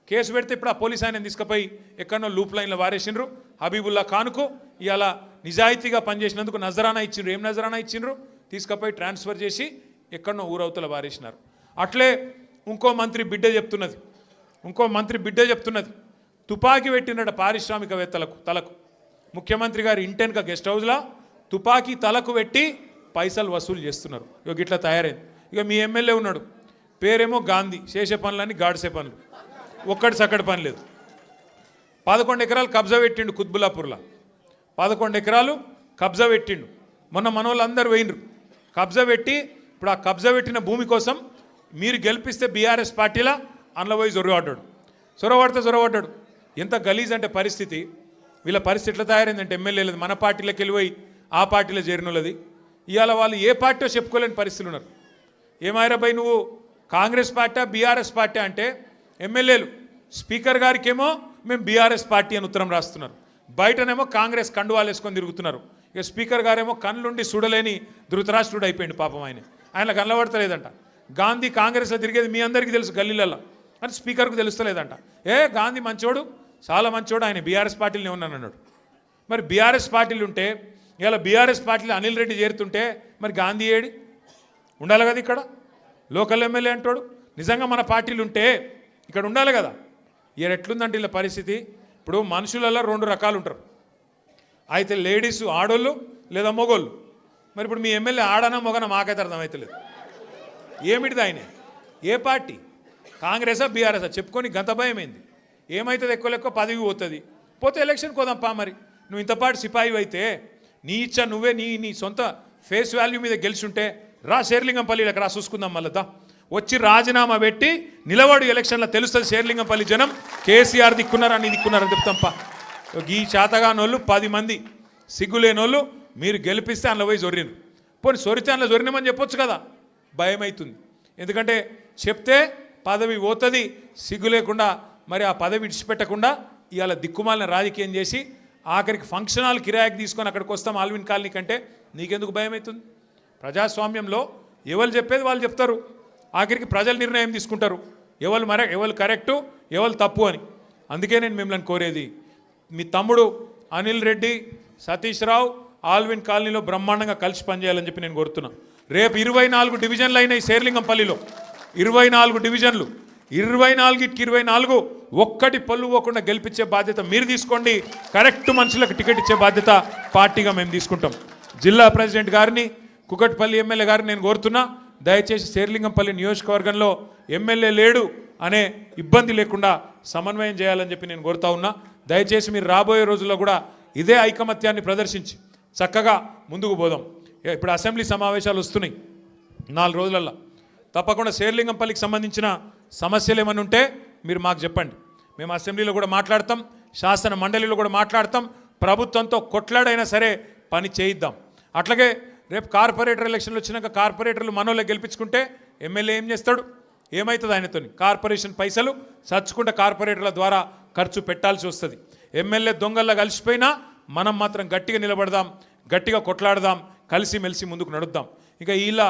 Case పెడితే ఇప్పుడు ఆ పోలీస్ ఆయన తీసుకుపోయి ఎక్కడనో లూప్ లైన్లో వారేసిండ్రు. హబీబుల్లా ఖాన్కు ఇవాళ నిజాయితీగా పనిచేసినందుకు నజరానా ఇచ్చిండ్రు. ఏం నజరానా ఇచ్చిండ్రు? తీసుకుపోయి ట్రాన్స్ఫర్ చేసి ఎక్కడనో ఊరవతల వారేసినారు. అట్లే ఇంకో మంత్రి బిడ్డ చెప్తున్నది తుపాకీ పెట్టినట పారిశ్రామికవేత్తలకు తలకు. ముఖ్యమంత్రి గారి ఇంటెన్క గెస్ట్ హౌస్లో తుపాకీ తలకు పెట్టి పైసలు వసూలు చేస్తున్నారు. ఇక ఇట్లా తయారైంది. ఇక మీ ఎమ్మెల్యే ఉన్నాడు, పేరేమో గాంధీ, చేసే పనులన్నీ గాడిసే పనులు, ఒక్కటి సక్కడి పని లేదు. 11 ఎకరాలు కబ్జా పెట్టిండు కుత్బుల్లాపూర్లో. 11 ఎకరాలు కబ్జా పెట్టిండు. మొన్న మనోళ్ళందరూ పోయినరు కబ్జా పెట్టి. ఇప్పుడు ఆ కబ్జా పెట్టిన భూమి కోసం మీరు గెలిపిస్తే బీఆర్ఎస్ పార్టీలా అందులో పోయి చొరవడ్డాడు. ఎంత గలీజ్ అంటే పరిస్థితి. వీళ్ళ పరిస్థితి ఎట్లా తయారైందంటే ఎమ్మెల్యేలది మన పార్టీలోకి వెళ్ళిపోయి ఆ పార్టీలో చేరినది. ఇవాళ వాళ్ళు ఏ పార్టీ చెప్పుకోలేని పరిస్థితులు ఉన్నారు. ఏమాయిరాబాయ్ నువ్వు కాంగ్రెస్ పార్టీ బీఆర్ఎస్ పార్టీ అంటే ఎమ్మెల్యేలు స్పీకర్ గారికేమో మేము బీఆర్ఎస్ పార్టీ అని ఉత్తరం రాస్తున్నారు, బయటనేమో కాంగ్రెస్ కండువాలు వేసుకొని తిరుగుతున్నారు. ఇక స్పీకర్ గారేమో కళ్ళుండి చూడలేని ధృతరాష్ట్రుడు అయిపోయింది పాపం. ఆయన కనబడతలేదంట. గాంధీ కాంగ్రెస్లో తిరిగేది మీ అందరికీ తెలుసు గల్లీలలో, అని స్పీకర్కు తెలుస్తలేదంట. గాంధీ మంచోడు, చాలా మంచోడు, ఆయన బీఆర్ఎస్ పార్టీలోనే ఉన్నానన్నాడు. మరి బీఆర్ఎస్ పార్టీలు ఉంటే ఇలా బీఆర్ఎస్ పార్టీలో అనిల్ రెడ్డి చేరుతుంటే మరి గాంధీ ఏడి ఉండాలి కదా. ఇక్కడ లోకల్ ఎమ్మెల్యే అంటాడు. నిజంగా మన పార్టీలు ఉంటే ఇక్కడ ఉండాలి కదా. ఇక ఎట్లుందంటే ఇలా పరిస్థితి. ఇప్పుడు మనుషులలో 2 రకాలు ఉంటారు, అయితే లేడీస్ ఆడోళ్ళు లేదా మొగోళ్ళు. మరి ఇప్పుడు మీ ఎమ్మెల్యే ఆడనా మొగనా మాకైతే అర్థమవుతలేదు. ఏమిటిది ఆయన? ఏ పార్టీ? కాంగ్రెసా బీఆర్ఎసా? చెప్పుకొని గంత భయమైంది. ఏమవుతుంది? ఎక్కువ పదవి పోతే ఎలక్షన్ కోదాంపా. మరి నువ్వు ఇంతపాటు సిపాయి అయితే నీ ఇచ్చా నువ్వే నీ సొంత ఫేస్ వాల్యూ మీద గెలిచుంటే రా శేర్లింగంపల్లికి రా చూసుకుందాం. మళ్ళా వచ్చి రాజీనామా పెట్టి నిలబడు, ఎలక్షన్లో తెలుస్తుంది శేర్లింగంపల్లి జనం కేసీఆర్ దిక్కున్నారా నీ దిక్కున్నారని చెప్తాంపా. ఈ చేతగానోళ్ళు 10 మంది సిగ్గులేనోళ్ళు మీరు గెలిపిస్తే అందులో పోయి జొర్రిను. పోనీ సొరితే అందులో జొరినమని చెప్పొచ్చు కదా. భయం అవుతుంది. ఎందుకంటే చెప్తే పదవి పోతుంది, సిగ్గు లేకుండా మరి ఆ పదవి విడిచిపెట్టకుండా ఇవాళ దిక్కుమాలిన రాజకీయం చేసి ఆఖరికి ఫంక్షన్ హాల్ కిరాయికి తీసుకొని అక్కడికి వస్తాం ఆల్విన్ కాలనీ కంటే నీకెందుకు భయం అవుతుంది? ప్రజాస్వామ్యంలో ఎవరు చెప్పేది వాళ్ళు చెప్తారు, ఆఖరికి ప్రజలు నిర్ణయం తీసుకుంటారు ఎవరు కరెక్టు ఎవరు తప్పు అని. అందుకే నేను మిమ్మల్ని కోరేది, మీ తమ్ముడు అనిల్ రెడ్డి, సతీష్ రావు ఆల్విన్ కాలనీలో బ్రహ్మాండంగా కలిసి పనిచేయాలని చెప్పి నేను కోరుతున్నా. రేపు 24 డివిజన్లు అయినాయి శేర్లింగంపల్లిలో. 24 డివిజన్లు, 24కి 24 ఒక్కటి పళ్ళు పోకుండా గెలిపించే బాధ్యత మీరు తీసుకోండి. కరెక్ట్ మనుషులకు టికెట్ ఇచ్చే బాధ్యత పార్టీగా మేము తీసుకుంటాం. జిల్లా ప్రెసిడెంట్ గారిని, కుకట్పల్లి ఎమ్మెల్యే గారిని నేను కోరుతున్నా, దయచేసి శేర్లింగంపల్లి నియోజకవర్గంలో ఎమ్మెల్యే లేడు అనే ఇబ్బంది లేకుండా సమన్వయం చేయాలని చెప్పి నేను కోరుతా ఉన్నా. దయచేసి మీరు రాబోయే రోజుల్లో కూడా ఇదే ఐకమత్యాన్ని ప్రదర్శించి చక్కగా ముందుకు పోదాం. ఇప్పుడు అసెంబ్లీ సమావేశాలు వస్తున్నాయి 4 రోజులల్లో. తప్పకుండా శేర్లింగంపల్లికి సంబంధించిన సమస్యలు ఏమైనా ఉంటే మీరు మాకు చెప్పండి. మేము అసెంబ్లీలో కూడా మాట్లాడతాం, శాసన మండలిలో కూడా మాట్లాడతాం. ప్రభుత్వంతో కొట్లాడైనా సరే పని చేయిద్దాం. అట్లాగే రేపు కార్పొరేటర్ ఎలక్షన్లు వచ్చినాక కార్పొరేటర్లు మనోళ్ళే గెలిపించుకుంటే ఎమ్మెల్యే ఏం చేస్తాడు? ఏమవుతుంది ఆయనతో? కార్పొరేషన్ పైసలు చచ్చుకుంటే కార్పొరేటర్ల ద్వారా ఖర్చు పెట్టాల్సి వస్తుంది. ఎమ్మెల్యే దొంగల్లా కలిసిపోయినా మనం మాత్రం గట్టిగా నిలబడదాం, గట్టిగా కొట్లాడదాం, కలిసిమెలిసి ముందుకు నడుద్దాం. ఇక ఇలా